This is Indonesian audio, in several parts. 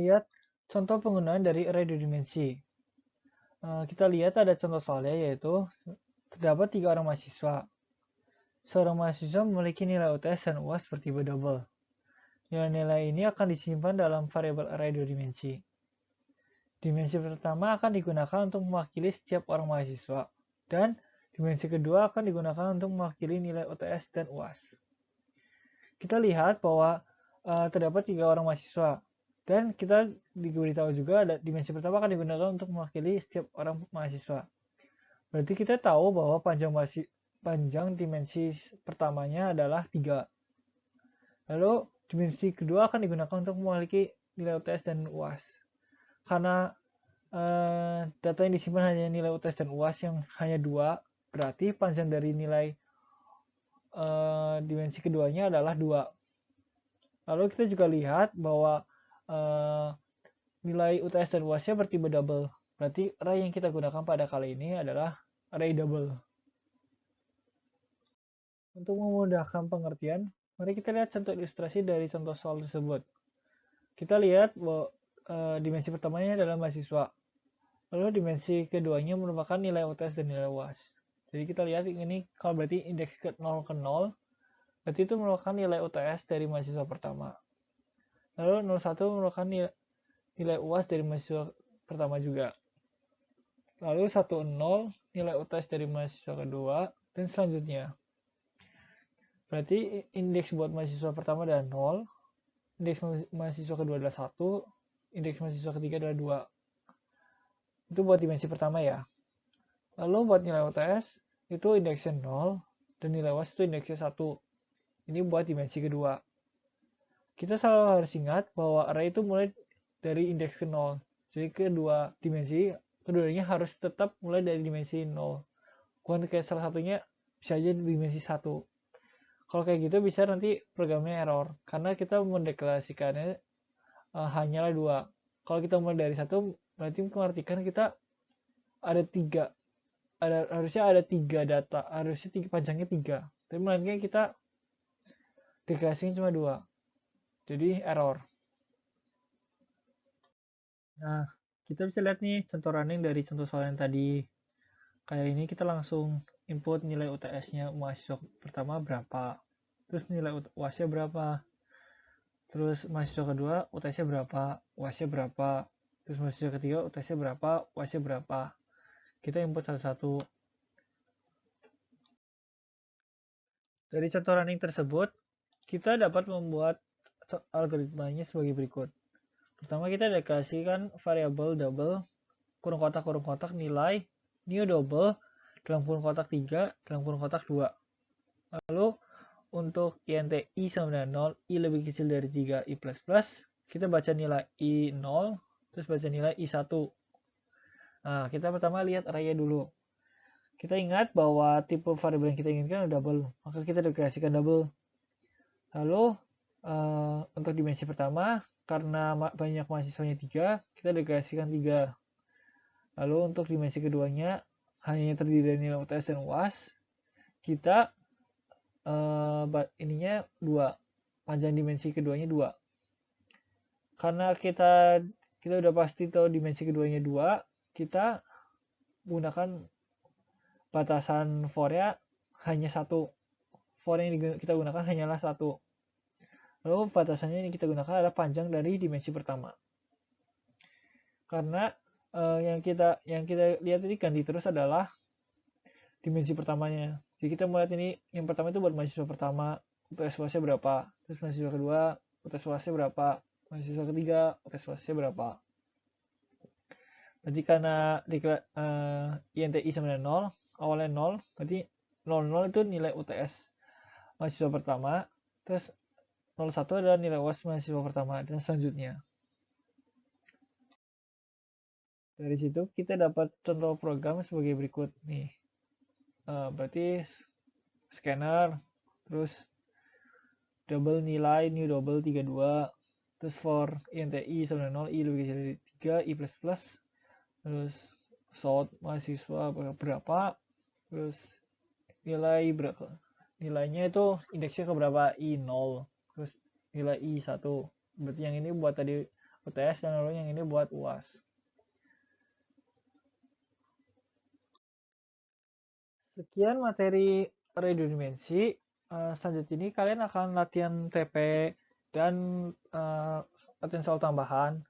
lihat contoh penggunaan dari array dua dimensi. Kita lihat ada contoh soalnya, yaitu terdapat 3 orang mahasiswa. Seorang mahasiswa memiliki nilai UTS dan UAS bertipe double. Nilai-nilai ini akan disimpan dalam variabel array dua dimensi. Dimensi pertama akan digunakan untuk mewakili setiap orang mahasiswa, dan dimensi kedua akan digunakan untuk mewakili nilai UTS dan UAS. Kita lihat bahwa terdapat 3 orang mahasiswa, dan kita diberitahu juga ada dimensi pertama akan digunakan untuk mewakili setiap orang mahasiswa. Berarti kita tahu bahwa panjang dimensi pertamanya adalah 3. Lalu dimensi kedua akan digunakan untuk memiliki nilai UTS dan UAS. Karena data yang disimpan hanya nilai UTS dan UAS yang hanya 2, berarti panjang dari nilai dimensi keduanya adalah 2. Lalu kita juga lihat bahwa nilai UTS dan UAS-nya bertipe double. Berarti array yang kita gunakan pada kali ini adalah array double. Untuk memudahkan pengertian, mari kita lihat contoh ilustrasi dari contoh soal tersebut. Kita lihat bahwa dimensi pertamanya adalah mahasiswa. Lalu dimensi keduanya merupakan nilai UTS dan nilai UAS. Jadi kita lihat ini kalau berarti indeks ke 0 ke 0, berarti itu merupakan nilai UTS dari mahasiswa pertama. Lalu 01 merupakan nilai UAS dari mahasiswa pertama juga. Lalu 10 nilai UTS dari mahasiswa kedua, dan selanjutnya. Berarti indeks buat mahasiswa pertama adalah 0, indeks mahasiswa kedua adalah 1, indeks mahasiswa ketiga adalah 2. Itu buat dimensi pertama ya. Lalu buat nilai UTS, itu indeksnya 0, dan nilai UAS itu indeksnya 1. Ini buat dimensi kedua. Kita selalu harus ingat bahwa array itu mulai dari indeks ke 0. Jadi kedua dimensi, keduanya harus tetap mulai dari dimensi 0. Bukan kayak salah satunya bisa aja dimensi 1. Kalau kayak gitu bisa nanti programnya error, karena kita mendeklarasikannya hanyalah 2. Kalau kita mulai dari 1, berarti mengartikan kita ada 3. Harusnya ada 3 data, harusnya panjangnya 3. Tapi melainkan kita deklarasikan cuma 2. Jadi error. Nah, kita bisa lihat nih contoh running dari contoh soal yang tadi. Kayak ini kita langsung input nilai UTS-nya mahasiswa pertama berapa, terus nilai UAS-nya berapa, terus mahasiswa kedua UTS-nya berapa, UAS-nya berapa, terus mahasiswa ketiga UTS-nya berapa, UAS-nya berapa. Kita input satu-satu. Dari contoh running tersebut, kita dapat membuat algoritmanya sebagai berikut. Pertama, kita deklarasikan variabel double kurung kotak nilai new double dalam kurung kotak 3 dalam kurung kotak 2. Lalu untuk int i sama dengan 0, i lebih kecil dari 3, i++, kita baca nilai i 0, terus baca nilai i 1. Nah, kita pertama lihat array-nya dulu. Kita ingat bahwa tipe variabel yang kita inginkan adalah double, maka kita deklarasikan double. Lalu untuk dimensi pertama, karena banyak mahasiswanya 3, kita deklarasikan 3. Lalu untuk dimensi keduanya, hanya terdiri dari nilai UTS dan UAS, kita ininya 2. Panjang dimensi keduanya 2. Karena kita udah pasti tahu dimensi keduanya 2, kita gunakan batasan for-nya hanya 1. For yang kita gunakan hanyalah 1. Lalu batasannya yang kita gunakan adalah panjang dari dimensi pertama. Karena yang kita lihat ini ganti terus adalah dimensi pertamanya. Jadi kita melihat ini yang pertama itu buat mahasiswa pertama, UTS UAS-nya berapa, terus mahasiswa kedua UTS UAS-nya berapa, mahasiswa ketiga UTS UAS-nya berapa. Berarti karena int i sama dengan 0, awalnya 0, berarti 00 itu nilai UTS mahasiswa pertama, terus 01 adalah nilai UAS mahasiswa pertama, dan selanjutnya. Dari situ kita dapat contoh program sebagai berikut nih. Berarti scanner, terus double nilai new double 32, terus for int i sama dengan 0, i lebih kecil dari 3, i++, terus sort mahasiswa berapa, terus nilai berapa, nilainya itu indeksnya ke berapa, i 0, terus nilai i 1. Berarti yang ini buat tadi UTS dan lalu yang ini buat UAS. Sekian materi array dua dimensi. Selanjutnya ini kalian akan latihan TP dan latihan soal tambahan.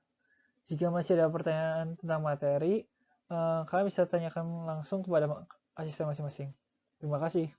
Jika masih ada pertanyaan tentang materi, kalian bisa tanyakan langsung kepada asisten masing-masing. Terima kasih.